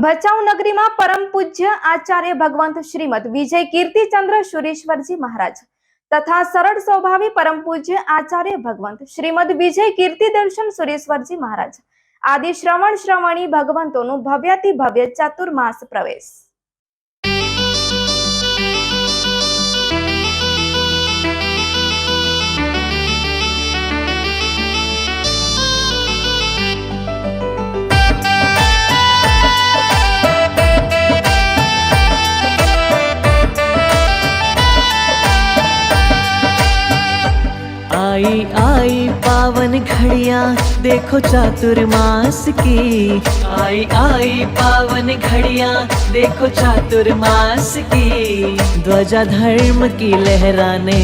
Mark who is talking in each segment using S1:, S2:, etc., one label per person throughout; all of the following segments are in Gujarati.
S1: ભચાઉ નગરીમાં પરમ પૂજ્ય આચાર્ય ભગવંત શ્રીમદ વિજય કીર્તિચંદ્ર સુરેશ્વરજી મહારાજ તથા સરળ સ્વભાવી પરમ પૂજ્ય આચાર્ય ભગવંત શ્રીમદ વિજય કીર્તિ દર્શન સુરેશ્વરજી મહારાજ આદિ શ્રવણી ભગવંતોનું ભવ્યાતિ ભવ્ય ચાતુર્માસ પ્રવેશ।
S2: आई आई पावन घड़ियाँ देखो चातुर्मास की। आई आई पावन घड़ियाँ देखो चातुर्मास की। ध्वजा धर्म की लहराने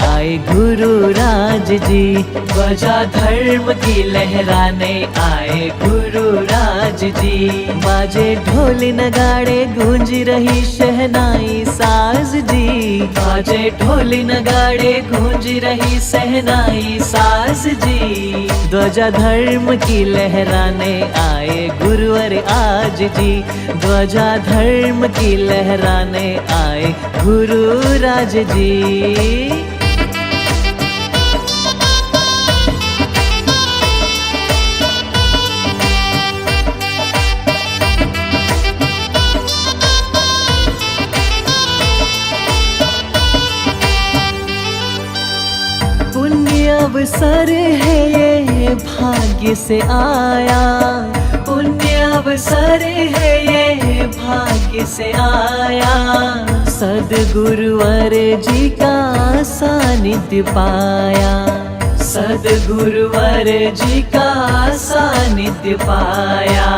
S2: आए गुरु राज जी। ध्वजा धर्म की लहराने आए गुरु राज जी। बाजे ढोल नगाड़े गूंज रही शहनाई साज जी। बाजे ढोल नगाड़े गूंज रही शहनाई साज जी। ध्वजा धर्म की लहराने आए गुरुवर आज जी। ध्वजा धर्म की लहराने आए गुरु राज जी। अवसर है ये भाग्य से आया। पुण्य अवसर है ये भाग्य से आया। सद्गुरुवर जी का सानिध्य पाया। सद्गुरुवर जी का सानिध्य पाया।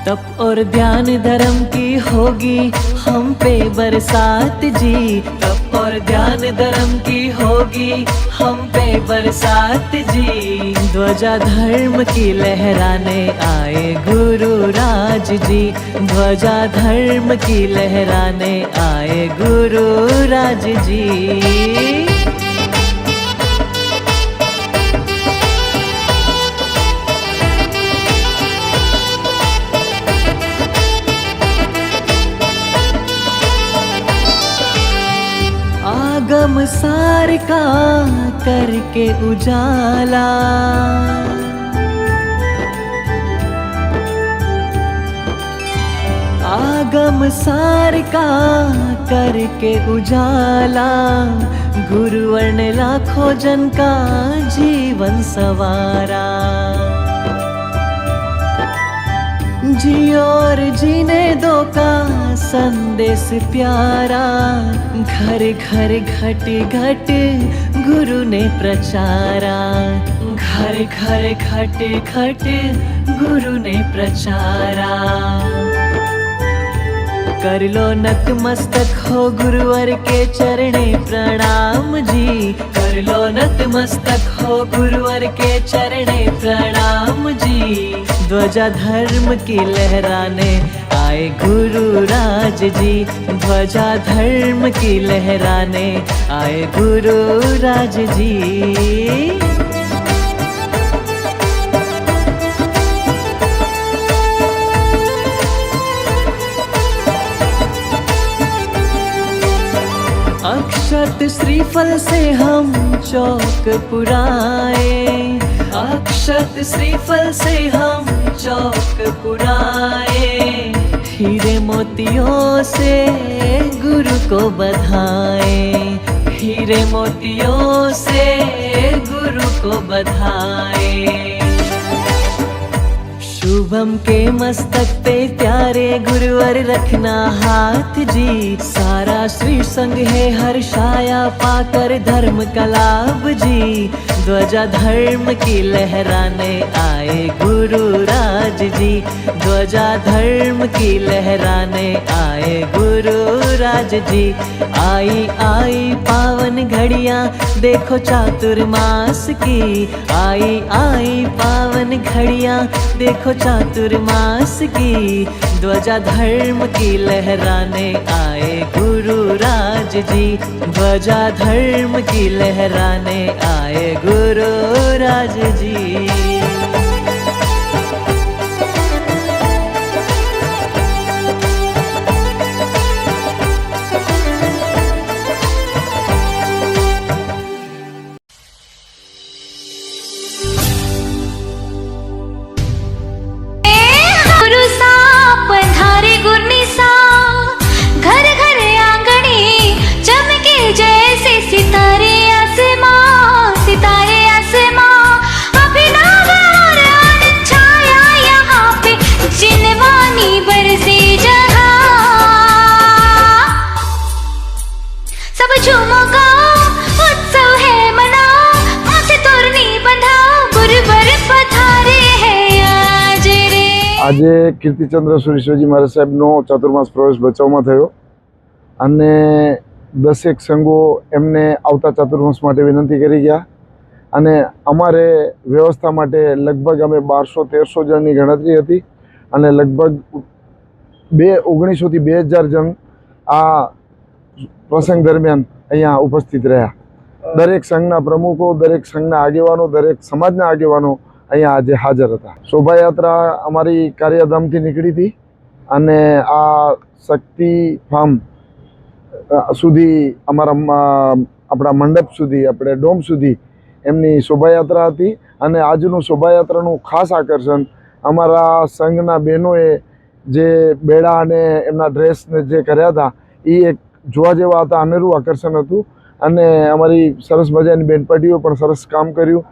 S2: तप और ध्यान धर्म की होगी हम पे बरसात जी। तप और ध्यान धर्म की होगी हम पे बरसात जी। ध्वजा धर्म की लहराने आए गुरु राज जी। ध्वजा धर्म की लहराने आए गुरु राज जी। आगम सार का करके उजाला। आगम सार का करके उजाला। गुरुवर ने लाखों जन का जीवन सवारा। जी और जीने दो का संदेश प्यारा। घर घर घट घट गुरु ने प्रचारा। घर घर घट घट गुरु ने प्रचारा। कर लो नतमस्तक हो गुरुवर के चरणे प्रणाम जी। कर लो नतमस्तक हो गुरुवर के चरणे प्रणाम जी। ध्वजा धर्म की लहराने आए गुरु राज जी। ध्वजा धर्म की लहराने आए गुरु राज जी। अक्षत श्रीफल से हम चौक पुराए। अक्षत श्रीफल से हम चौक पुराए। हीरे मोतियों से गुरु को बधाए। हीरे मोतियों से गुरु को बधाए। शुभम के मस्तक पे प्यारे गुरुवर रखना हाथ जी। सारा श्री संग है हर्षाया पाकर धर्म का लाभ जी। ध्वजा धर्म की लहराने आए गुरु राज जी। ध्वजा धर्म की लहराने आए गुरु राज जी। आई आई पावन घड़ियाँ देखो चातुर्मास की। आई आई पावन घड़ियाँ देखो चातुर्मास की। ध्वजा धर्म की लहराने आए गुरु राज जी। ध्वजा धर्म की लहराने आए गुरु राज जी।
S3: આજે કીર્તિચંદ્ર સુરેશ્વરજી મહારાજ સાહેબનો ચાતુર્માસ પ્રવેશ ભચાઉમાં થયો અને 10 સંઘો એમને આવતા ચાતુર્માસ માટે વિનંતી કરી ગયા અને અમારે વ્યવસ્થા માટે લગભગ અમે 1200-1300 જણની ગણતરી હતી અને લગભગ 1900 થી 2000 જણ આ પ્રસંગ દરમિયાન અહીંયા ઉપસ્થિત રહ્યા. દરેક સંઘના પ્રમુખો, દરેક સંઘના આગેવાનો, દરેક સમાજના આગેવાનો અહીંયા આજે હાજર હતા. શોભાયાત્રા અમારી કાર્યધામથી નીકળી હતી અને આ શક્તિ ફાર્મ સુધી આપણા મંડપ સુધી, આપણે ડોમ સુધી એમની શોભાયાત્રા હતી અને આજનું શોભાયાત્રાનું ખાસ આકર્ષણ અમારા સંઘના બહેનોએ જે બેડા અને એમના ડ્રેસને જે કર્યા હતા એ એક જોવા જેવા હતા, અનેરું આકર્ષણ હતું અને અમારી સરસ મજાની બેનપટીઓ પણ સરસ કામ કર્યું.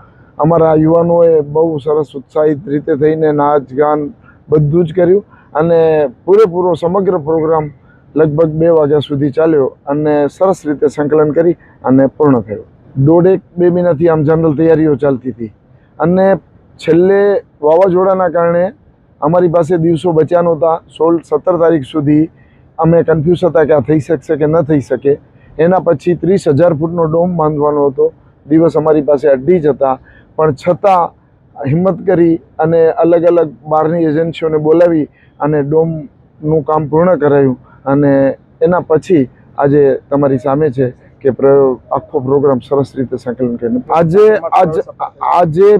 S3: અમારા યુવાનોએ બહુ સરસ ઉત્સાહિત રીતે થઈને નાચ ગાન બધું જ કર્યું અને પૂરેપૂરો સમગ્ર પ્રોગ્રામ લગભગ 2 વાગ્યા સુધી ચાલ્યો અને સરસ રીતે સંકલન કરી અને પૂર્ણ થયો. 1.5-2 મહિનાથી આમ જનરલ તૈયારીઓ ચાલતી હતી અને છેલ્લે વાવાઝોડાના કારણે અમારી પાસે દિવસો બચ્યા નહોતા. 16-17 તારીખ સુધી અમે કન્ફ્યુઝ હતા કે આ થઈ શકશે કે ન થઈ શકે. એના પછી 30,000 ફૂટનો ડોમ બાંધવાનો હતો. દિવસ અમારી પાસે 2 જ હતા, પણ છતાં હિંમત કરી અને અલગ અલગ બહારની એજન્સીઓને બોલાવી અને ડોમનું કામ પૂર્ણ કરાયું અને એના પછી આજે તમારી સામે છે કે આખો પ્રોગ્રામ સરસ રીતે સંકલન કરીને આજે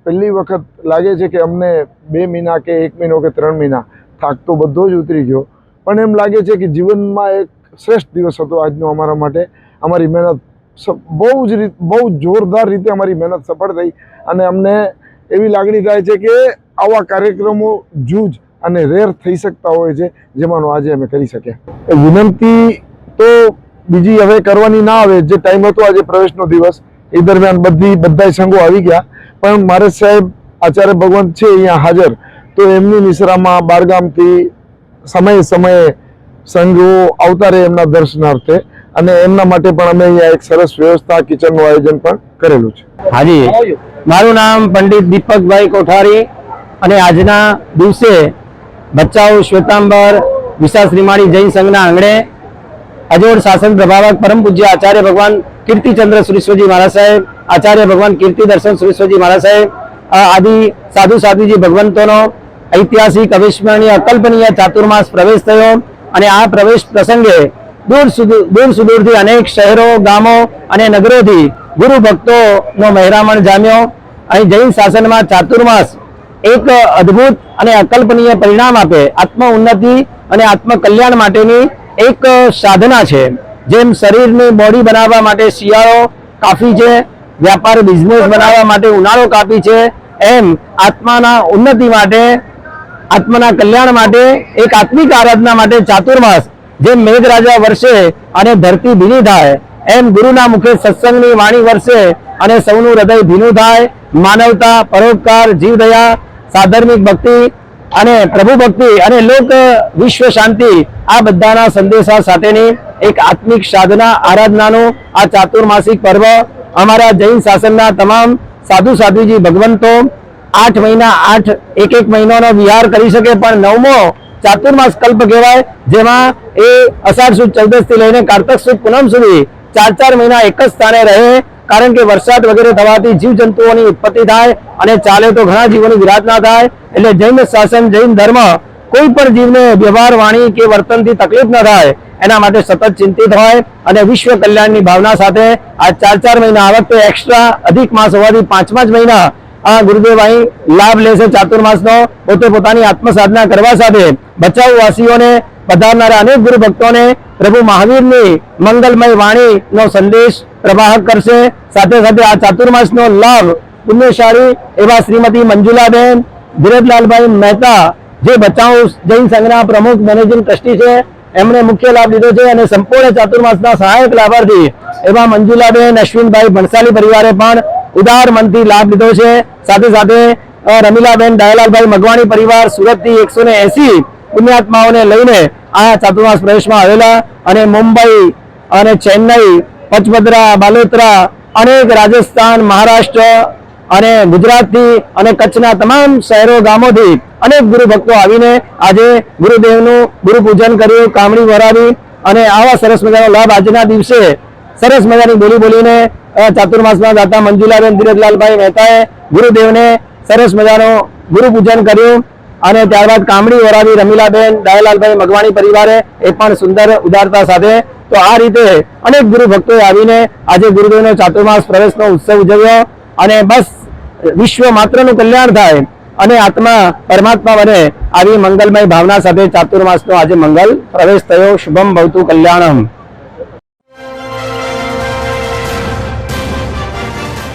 S3: પહેલી વખત લાગે છે કે અમને 2 મહિના કે 1 મહિનો કે 3 મહિના થાક તો બધો જ ઉતરી ગયો, પણ એમ લાગે છે કે જીવનમાં એક શ્રેષ્ઠ દિવસ હતો આજનો અમારા માટે. અમારી મહેનત બહુ જોરદાર રીતે અમારી મહેનત સફળ થઈ અને અમને એવી લાગણી થાય છે કે આવા કાર્યક્રમો જૂજ અને રેર થઈ શકતા હોય છે, જેમાંનો આજે અમે કરી શક્યા. વિનંતી તો બીજી હવે કરવાની ના આવે. જે ટાઈમ હતો આજે પ્રવેશનો દિવસ એ દરમિયાન બધા સંઘો આવી ગયા, પણ મારે સાહેબ આચાર્ય ભગવંત છે અહીંયા હાજર, તો એમની નિસરામાં બારગામથી સમયે સંઘો આવતા રહે એમના દર્શનાર્થે અને એમના માટે પણ અમે અહીંયા એક સરસ વ્યવસ્થા, કિચનનું આયોજન પણ કરેલું છે.
S4: હાજી, મારું નામ પંડિત દીપકભાઈ કોઠારી અને આજના દિવસે ભચાઉ શ્વેતાંબર વિશાળ શ્રીમાળી જૈન સંઘના આંગણે અજોડ શાસન પ્રભાવક પરમ પૂજ્ય આચાર્ય ભગવાન કીર્તિચંદ્ર સુરેશ્વરજી મહારાજ સાહેબ, આચાર્ય ભગવાન કીર્તિ દર્શન સુરેશ્વરજી મહારાજ સાહેબ આદિ સાધુ સાધ્વીજી ભગવંતોનો ઐતિહાસિક, અવિસ્મરણીય, અકલ્પનીય ચાતુર્માસ પ્રવેશ થયો અને આ પ્રવેશ પ્રસંગે દૂર સુદૂરથી અનેક શહેરો, ગામો અને નગરોથી ગુરુ ભક્તોનો મહેરામણ જામ્યો. અહીં જૈન શાસનમાં ચાતુર્માસ એક અદ્ભુત અને અકલ્પનીય પરિણામ આપે, આત્મ ઉન્નતિ અને આત્મ કલ્યાણ માટેની એક સાધના છે. જેમ શરીરની બોડી બનાવવા માટે શિયાળો કાફી છે, વ્યાપાર બિઝનેસ બનાવવા માટે ઉનાળો કાફી છે, એમ આત્માના ઉન્નતિ માટે, આત્માના કલ્યાણ માટે, એક આત્મિક આરાધના માટે ચાતુર્માસ જેમ મેઘરાજા વરસે અને ધરતી ભીની થાય, એમ ગુરુના મુખે સત્સંગની વાણી વરસે અને સૌનું હૃદય ભીનું થાય. માનવતા, પરોપકાર, જીવદયા, સાધર્મિક ભક્તિ અને પ્રભુ ભક્તિ અને લોક વિશ્વ શાંતિ આ બધાના સંદેશા સાથેની એક આત્મિક સાધના, આરાધનાનું આ ચાતુર્માસિક પર્વ અમારા જૈન શાસનના તમામ સાધુ સાધ્વીજી ભગવંતો 8 મહિના 1 મહિનાનો વિહાર કરી શકે, પણ 9મો ચાતુર્માસ કલ્પ કહેવાય, જેમાં એ અષાઢ સુદ 14 થી લઈને કાર્તક સુદ પૂનમ સુધી 4 મહિના એક જ સ્થાને રહે. કારણ કે વરસાદ વગેરે થવાથી જીવજંતુઓની ઉત્પત્તિ થાય અને ચાલે તો ઘણા જીવોની વિરાધના થાય. એટલે જૈન શાસન, જૈન ધર્મ કોઈ પણ જીવને વ્યવહાર, વાણી કે વર્તનથી તકલીફ ન થાય એના માટે સતત ચિંતિત હોય અને વિશ્વ કલ્યાણની ભાવના સાથે આ 4 મહિના આ વખતે એક્સ્ટ્રા અધિક માસ હોવાથી 5મા જ મહિના આ ગુરુદેવ અહીં લાભ લેશે ચાતુર્માસનો. પોતે પોતાની આત્મ સાધના કરવા સાથે ભચાઉ વાસીઓને, પધારનારા અનેક ગુરુ ભક્તોને પ્રભુ મહાવીરની મંગલમય વાણીનો સંદેશ પ્રવાહક કરશે. સાથે સાથે આ ચાતુર્માસનો લાભ પુણ્યશાળી એવા શ્રીમતી મંજુલાબેન ધીરજલાલભાઈ મહેતા, જે ભચાઉ જૈન સંઘના પ્રમુખ મેનેજિંગ ટ્રસ્ટી છે, એમણે મુખ્ય લાભ લીધો છે અને સંપૂર્ણ ચાતુર્માસના સહાયક લાભાર્થી એવા મંજુલાબેન અશ્વિનભાઈ ભણસાલી પરિવારે પણ ઉદાર મનથી લાભ લીધો છે. સાથે સાથે રમીલાબેન દયાલાલભાઈ મગવાણી પરિવાર સુરતથી 180 પુણ્યાત્માઓને લઈને આ ચાતુર્માસ પ્રવેશમાં આવેલા અને મુંબઈ અને ચેન્નઈ, પચમદરા, બાલોતરા, અનેક રાજસ્થાન, મહારાષ્ટ્ર અને ગુજરાતથી અને કચ્છના તમામ શહેરો ગામોથી અનેક ગુરુ ભક્તો આવીને આજે ગુરુદેવનું ગુરુ પૂજન કર્યું, કામણી વરાવી અને આવા સરસ મજાનો લાભ આજના દિવસે સરસ મજાની બોલી બોલીને ચાતુર્માસમાં દાતા મંજુલાબેન ધીરજલાલભાઈ મહેતાએ ગુરુદેવને સરસ મજાનું ગુરુ પૂજન કર્યું અને ત્યારબાદ કામડી વરાવી રમીલાબેન દયાલાલભાઈ મગવાણી પરિવારે એ પણ સુંદર ઉદારતા સાથે. તો આ રીતે અનેક ગુરુ ભક્તોએ આવીને આજે ગુરુદેવનો ચાતુર્માસ પ્રવેશનો ઉત્સવ ઉજવ્યો અને બસ વિશ્વ માત્રનું કલ્યાણ થાય અને આત્મા પરમાત્મા બને આવી મંગલમય ભાવના સાથે ચાતુર્માસનો આજે મંગલ પ્રવેશ થયો. શુભમ ભવતુ કલ્યાણમ.